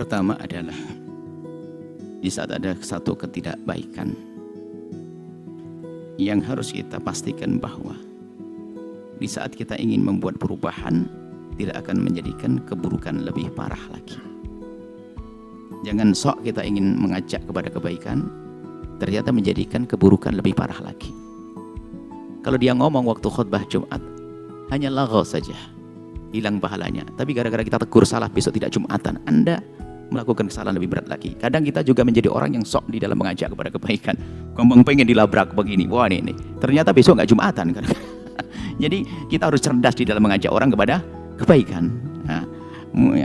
Yang pertama adalah di saat ada satu ketidakbaikan yang harus kita pastikan bahwa di saat kita ingin membuat perubahan tidak akan menjadikan keburukan lebih parah lagi. Jangan sok kita ingin mengajak kepada kebaikan ternyata menjadikan keburukan lebih parah lagi. Kalau dia ngomong waktu khutbah Jumat hanya laghaw saja, hilang pahalanya. Tapi gara-gara kita tegur salah besok tidak Jumatan, Anda melakukan kesalahan lebih berat lagi. Kadang kita juga menjadi orang yang sok di dalam mengajak kepada kebaikan. Ngomong pengen dilabrak begini, wah ini. Ternyata besok nggak Jumatan kan. Jadi kita harus cerdas di dalam mengajak orang kepada kebaikan. Nah,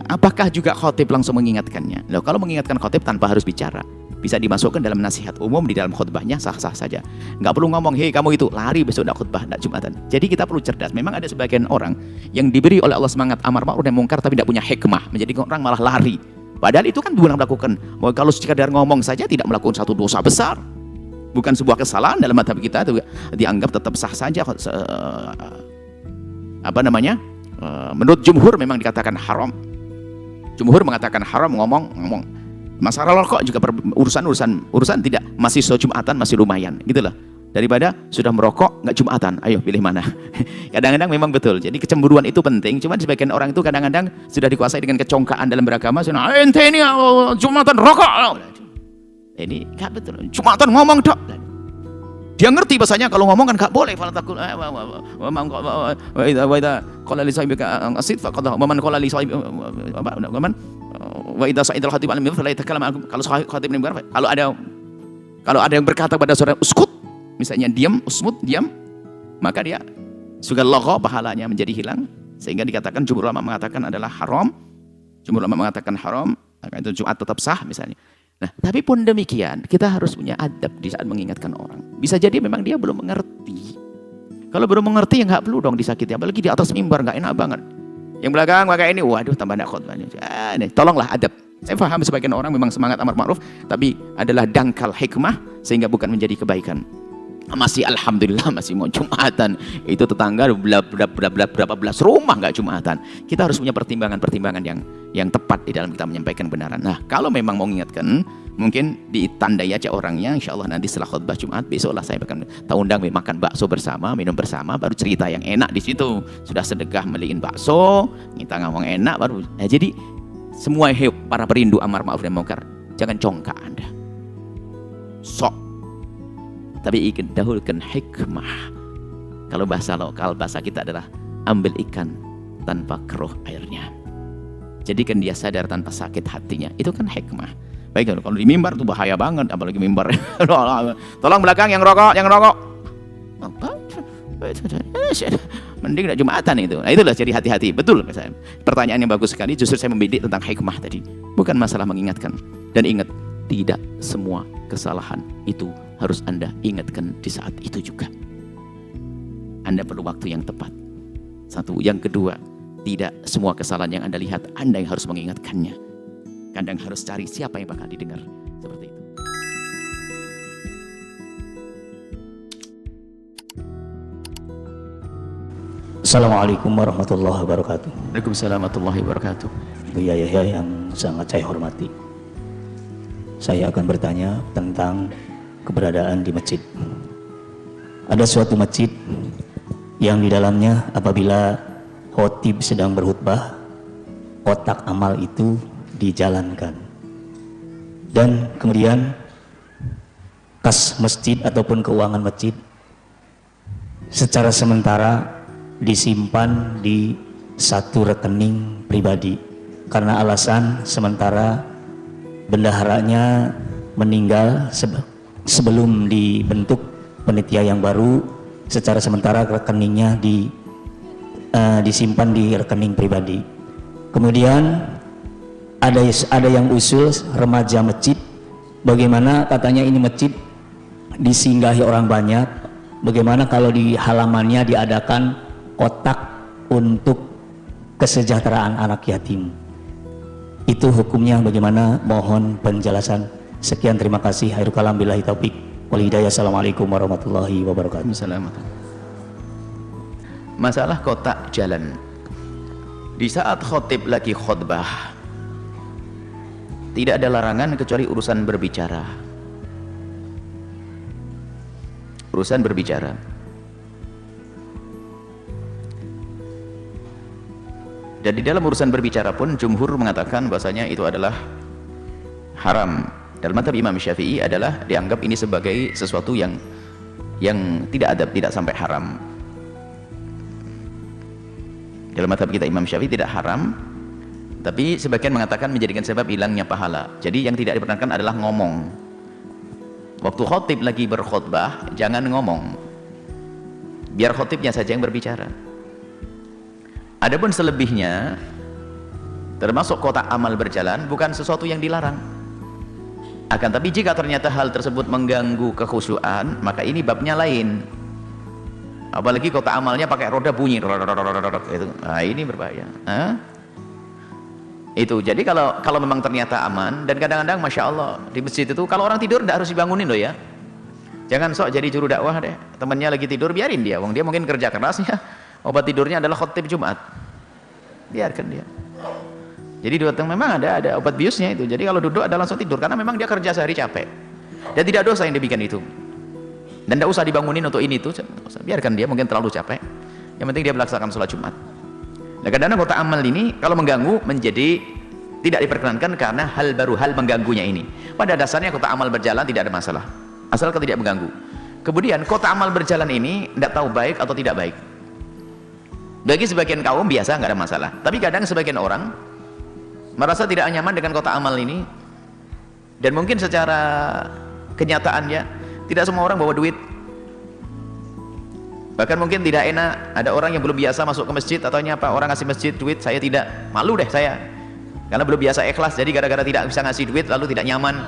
apakah juga khotib langsung mengingatkannya? Loh, kalau mengingatkan khotib tanpa harus bicara, bisa dimasukkan dalam nasihat umum di dalam khutbahnya, sah-sah saja. Nggak perlu ngomong, hei kamu itu lari besok nggak khutbah, nggak Jumatan. Jadi kita perlu cerdas. Memang ada sebagian orang yang diberi oleh Allah semangat amar ma'ruf dan mungkar tapi tidak punya hikmah, menjadi orang malah lari. Padahal itu kan bukan melakukan, kalau sekadar ngomong saja tidak melakukan satu dosa besar, bukan sebuah kesalahan dalam madhab kita, itu dianggap tetap sah saja. Menurut jumhur memang dikatakan haram. Jumhur mengatakan haram ngomong. Masalah rokok juga urusan tidak masih Jumatan masih lumayan, gitulah. Daripada sudah merokok nggak Jumatan, ayo pilih mana. Kadang-kadang memang betul. Jadi kecemburuan itu penting. Cuma sebagian orang itu kadang-kadang sudah dikuasai dengan kecongkaan dalam beragama. Sudah ente ini Jumatan rokok. Ini nggak betul. Jumatan ngomong dok. Dia ngerti bahasanya kalau ngomong kan nggak boleh. Kalau ada yang berkata pada saudara uskut, misalnya diam, usmut, diam, maka dia sudah laghaw, pahalanya menjadi hilang. Sehingga dikatakan jumhur ulama mengatakan adalah haram. Jumhur ulama mengatakan haram, maka itu Jumat tetap sah misalnya. Nah, tapi pun demikian, kita harus punya adab di saat mengingatkan orang. Bisa jadi memang dia belum mengerti. Kalau belum mengerti ya nggak perlu dong disakiti, apalagi di atas mimbar nggak enak banget. Yang belakang pakai ini, waduh tambah nak khutbahnya. Tolonglah adab. Saya paham sebagian orang memang semangat amar ma'ruf, tapi adalah dangkal hikmah sehingga bukan menjadi kebaikan. Masih alhamdulillah masih mau Jumatan. Itu tetangga berapa belas rumah nggak Jumatan. Kita harus punya pertimbangan yang tepat di dalam kita menyampaikan kebenaran. Nah, kalau memang mau mengingatkan, mungkin ditandai aja orangnya. Insya Allah nanti setelah khutbah Jumat besoklah saya akan undang makan bakso bersama, minum bersama, baru cerita yang enak di situ. Sudah sedekah beliin bakso, kita ngomong enak baru. Nah, jadi semua para perindu amar ma'ruf dan mungkar, jangan congkak Anda. Sok. Tapi ingin dahulukan hikmah. Kalau bahasa lokal, bahasa kita adalah ambil ikan tanpa keruh airnya. Jadikan dia sadar tanpa sakit hatinya. Itu kan hikmah. Baik, kalau di mimbar itu bahaya banget, apalagi mimbar. Tolong belakang yang rokok. Apa? Mending tidak Jumatan itu. Nah, itulah jadi hati-hati. Betul saya. Pertanyaan yang bagus sekali. Justru saya membidik tentang hikmah tadi. Bukan masalah mengingatkan. Dan ingat, tidak semua kesalahan itu harus Anda ingatkan di saat itu juga. Anda perlu waktu yang tepat. Satu. Yang kedua, tidak semua kesalahan yang Anda lihat Anda yang harus mengingatkannya. Kadang harus cari siapa yang bakal didengar. Seperti itu. Assalamualaikum warahmatullahi wabarakatuh. Waalaikumsalam warahmatullahi wabarakatuh. Buya Yahya yang sangat saya hormati, saya akan bertanya tentang keberadaan di masjid. Ada suatu masjid yang di dalamnya apabila khotib sedang berkhutbah, kotak amal itu dijalankan. Dan kemudian kas masjid ataupun keuangan masjid secara sementara disimpan di satu rekening pribadi karena alasan sementara bendaharanya meninggal sebelum dibentuk panitia yang baru. Secara sementara rekeningnya disimpan di rekening pribadi. Kemudian ada yang usul remaja masjid, bagaimana katanya ini masjid disinggahi orang banyak, bagaimana kalau di halamannya diadakan kotak untuk kesejahteraan anak yatim. Itu hukumnya bagaimana? Mohon penjelasan. Sekian, terima kasih. Khairul kalam billahi taufik wal hidayah. Assalamualaikum warahmatullahi wabarakatuh. Masalah kotak jalan. Di saat khotib lagi khutbah, tidak ada larangan kecuali urusan berbicara. Urusan berbicara. Dan di dalam urusan berbicara pun jumhur mengatakan bahasanya itu adalah haram. Dalam mazhab Imam Syafi'i adalah dianggap ini sebagai sesuatu yang tidak adab, tidak sampai haram. Dalam mazhab kita Imam Syafi'i tidak haram, tapi sebagian mengatakan menjadikan sebab hilangnya pahala. Jadi yang tidak diperkenankan adalah ngomong. Waktu khotib lagi berkhutbah, jangan ngomong. Biar khotibnya saja yang berbicara. Adapun selebihnya, termasuk kotak amal berjalan, bukan sesuatu yang dilarang. Akan tapi jika ternyata hal tersebut mengganggu kekhusyuan, maka ini babnya lain. Apalagi kotak amalnya pakai roda bunyi, itu, nah ini berbahaya. Itu. Jadi kalau memang ternyata aman, dan kadang-kadang masya Allah di masjid itu kalau orang tidur tidak harus dibangunin loh ya. Jangan sok jadi juru dakwah deh. Temannya lagi tidur, biarin dia. Wong dia mungkin kerja kerasnya. Obat tidurnya adalah khotib Jumat, biarkan dia. Jadi memang ada obat biusnya itu. Jadi kalau duduk ada langsung tidur karena memang dia kerja sehari capek dan tidak dosa yang dibikin itu, dan tidak usah dibangunin untuk ini itu. Biarkan dia, mungkin terlalu capek, yang penting dia melaksanakan sholat Jumat. Nah kadang-kadang kotak amal ini kalau mengganggu menjadi tidak diperkenankan karena hal baru, hal mengganggunya ini. Pada dasarnya kotak amal berjalan tidak ada masalah asalkan tidak mengganggu. Kemudian kotak amal berjalan ini tidak tahu baik atau tidak baik. Bagi sebagian kaum biasa nggak ada masalah, tapi kadang sebagian orang merasa tidak nyaman dengan kotak amal ini, dan mungkin secara kenyataannya tidak semua orang bawa duit. Bahkan mungkin tidak enak, ada orang yang belum biasa masuk ke masjid atau apa, orang ngasih masjid duit, saya tidak, malu deh saya karena belum biasa ikhlas, jadi gara-gara tidak bisa ngasih duit lalu tidak nyaman.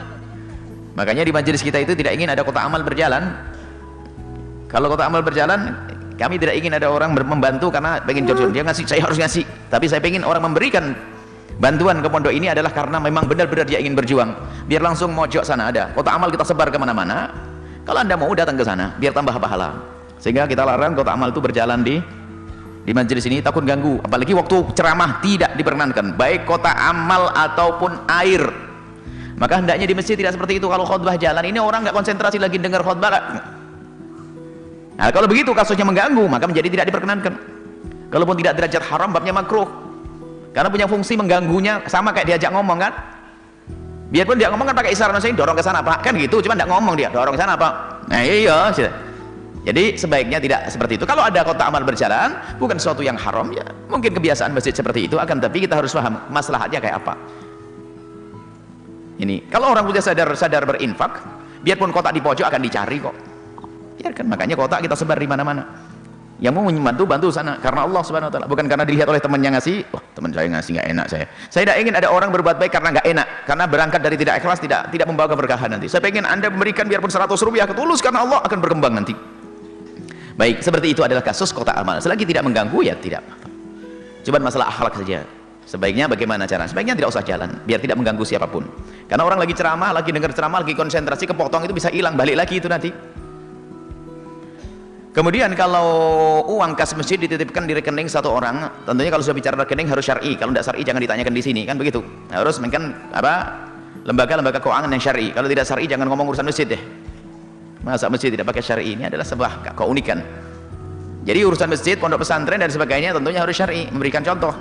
Makanya di majelis kita itu tidak ingin ada kotak amal berjalan. Kalau kotak amal berjalan, kami tidak ingin ada orang membantu karena pengen jujur, dia ngasih, saya harus ngasih, tapi saya pengen orang memberikan bantuan ke pondok ini adalah karena memang benar-benar dia ingin berjuang. Biar langsung mojok sana ada kotak amal, kita sebar kemana-mana. Kalau anda mau datang ke sana biar tambah pahala, sehingga kita larang kotak amal itu berjalan di majelis ini, takut ganggu. Apalagi waktu ceramah tidak diperkenankan, baik kotak amal ataupun air. Maka hendaknya di masjid tidak seperti itu. Kalau khutbah jalan ini orang nggak konsentrasi lagi dengar khutbah. Nah kalau begitu kasusnya mengganggu, maka menjadi tidak diperkenankan. Kalaupun tidak derajat haram, babnya makruh, karena punya fungsi mengganggunya, sama kayak diajak ngomong kan. Biarpun dia ngomong kan pakai isyarat, saya dorong ke sana pak, kan gitu, cuma tidak ngomong dia, dorong ke sana pak. Nah iya, jadi sebaiknya tidak seperti itu. Kalau ada kotak amal berjalan, bukan sesuatu yang haram, ya mungkin kebiasaan masjid seperti itu, akan tapi kita harus paham maslahatnya kayak apa. Ini kalau orang sudah sadar berinfak, biarpun kotak di pojok akan dicari kok. Biarkan, makanya kotak kita sebar di mana-mana. Yang mau membantu, bantu sana karena Allah Subhanahu wa taala, bukan karena dilihat oleh temannya ngasih. Oh, teman saya ngasih nggak enak saya. Saya tidak ingin ada orang berbuat baik karena nggak enak, karena berangkat dari tidak ikhlas, tidak membawa keberkahan nanti. Saya pengen Anda memberikan biarpun 100 rupiah ketulus karena Allah, akan berkembang nanti. Baik, seperti itu adalah kasus kotak amal. Selagi tidak mengganggu ya tidak apa-apa. Cuma masalah akhlak saja. Sebaiknya bagaimana cara? Sebaiknya tidak usah jalan, biar tidak mengganggu siapapun. Karena orang lagi ceramah, lagi dengar ceramah, lagi konsentrasi, kepotong itu bisa hilang, balik lagi itu nanti. Kemudian kalau uang kas masjid dititipkan di rekening satu orang, tentunya kalau sudah bicara rekening harus syar'i. Kalau tidak syar'i jangan ditanyakan di sini, kan begitu. Harus kan lembaga-lembaga keuangan yang syar'i. Kalau tidak syar'i jangan ngomong urusan masjid deh. Masa masjid tidak pakai syar'i, ini adalah sebuah keunikan. Jadi urusan masjid, pondok pesantren dan sebagainya tentunya harus syar'i, memberikan contoh.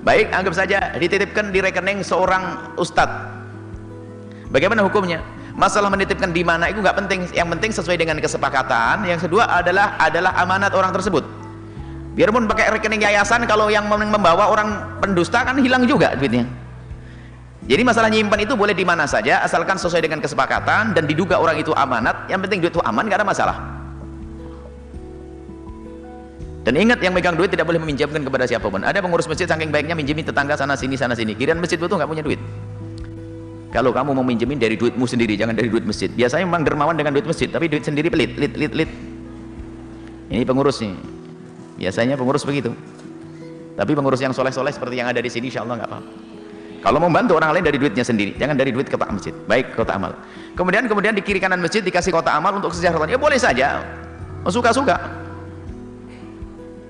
Baik, anggap saja dititipkan di rekening seorang ustadz. Bagaimana hukumnya? Masalah menitipkan di mana itu nggak penting, yang penting sesuai dengan kesepakatan. Yang kedua adalah amanat orang tersebut. Biarpun pakai rekening yayasan, kalau yang membawa orang pendusta kan hilang juga duitnya. Jadi masalah nyimpan itu boleh di mana saja asalkan sesuai dengan kesepakatan dan diduga orang itu amanat. Yang penting duit itu aman, nggak ada masalah. Dan ingat, yang megang duit tidak boleh meminjamkan kepada siapapun. Ada pengurus masjid saking baiknya minjemin tetangga sana sini. Kirain masjid itu nggak punya duit. Kalau kamu mau minjemin dari duitmu sendiri, jangan dari duit masjid. Biasanya memang dermawan dengan duit masjid, tapi duit sendiri pelit. Ini pengurus nih. Biasanya pengurus begitu. Tapi pengurus yang soleh-soleh seperti yang ada di sini, insya Allah nggak apa-apa. Kalau mau bantu orang lain dari duitnya sendiri, jangan dari duit kotak masjid. Baik, kotak amal. Kemudian di kiri kanan masjid dikasih kotak amal untuk kesejahteraan. Ya boleh saja, suka-suka.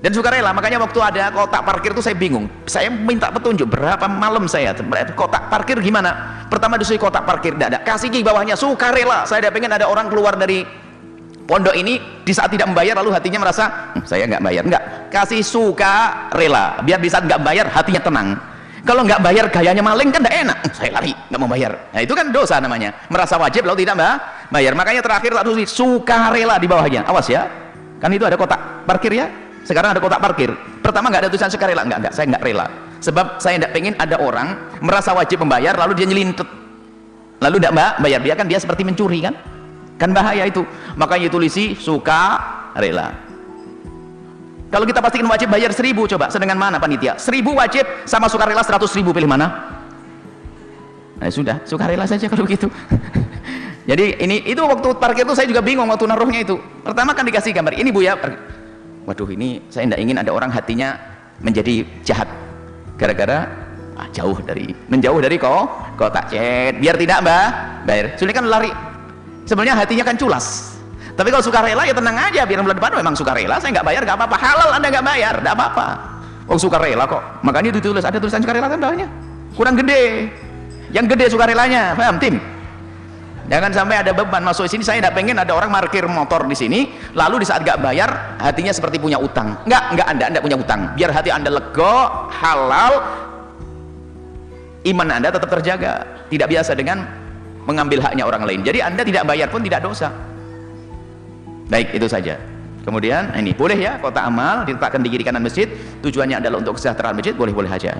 Dan sukarela. Makanya waktu ada kotak parkir itu saya bingung. Saya minta petunjuk berapa malam saya kotak parkir gimana. Pertama disuruh kotak parkir, tidak ada. Kasih di bawahnya sukarela. Saya tidak pengen ada orang keluar dari pondok ini di saat tidak membayar lalu hatinya merasa saya nggak bayar. Enggak, kasih sukarela biar di saat nggak bayar hatinya tenang. Kalau nggak bayar gayanya maling kan tidak enak, saya lari nggak mau bayar. Nah itu kan dosa namanya, merasa wajib lalu tidak bayar. Makanya terakhir tak tulis sukarela di bawahnya, awas ya, kan itu ada kotak parkir ya. Sekarang ada kotak parkir, pertama nggak ada tulisan sukarela, enggak, saya nggak rela, sebab saya tidak pengen ada orang merasa wajib membayar lalu dia nyelintet lalu tidak bayar, dia seperti mencuri kan bahaya itu. Makanya tulisi sukarela. Kalau kita pastikan wajib bayar 1.000, coba sedengan mana panitia? 1.000 wajib sama sukarela 100.000, pilih mana? Nah sudah, sukarela saja kalau begitu. Jadi itu waktu parkir itu saya juga bingung waktu naruhnya itu. Pertama kan dikasih gambar, ini Bu ya. Waduh, ini saya tidak ingin ada orang hatinya menjadi jahat gara-gara menjauh dari kotak chat, biar tidak bayar. Sudah kan lari. Sebenarnya hatinya kan culas. Tapi kalau sukarela ya tenang aja, biar bulan depan memang sukarela, saya nggak bayar nggak apa-apa, halal Anda nggak bayar nggak apa-apa. Oh sukarela kok, makanya ditulis ada tulisan sukarela kan bawahnya, kurang gede, yang gede sukarelanya, paham tim? Jangan sampai ada beban masuk sini. Saya tidak pengen ada orang parkir motor di sini lalu di saat nggak bayar hatinya seperti punya utang. Nggak Anda punya utang, biar hati Anda lega, halal, iman Anda tetap terjaga, tidak biasa dengan mengambil haknya orang lain. Jadi Anda tidak bayar pun tidak dosa. Baik, itu saja. Kemudian ini boleh ya kotak amal diletakkan di kiri kanan masjid, tujuannya adalah untuk kesejahteraan masjid, boleh-boleh saja,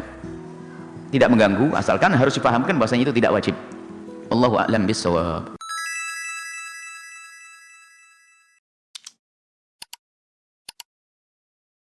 tidak mengganggu, asalkan harus dipahamkan bahwasanya itu tidak wajib. Allahu a'lam bishawab.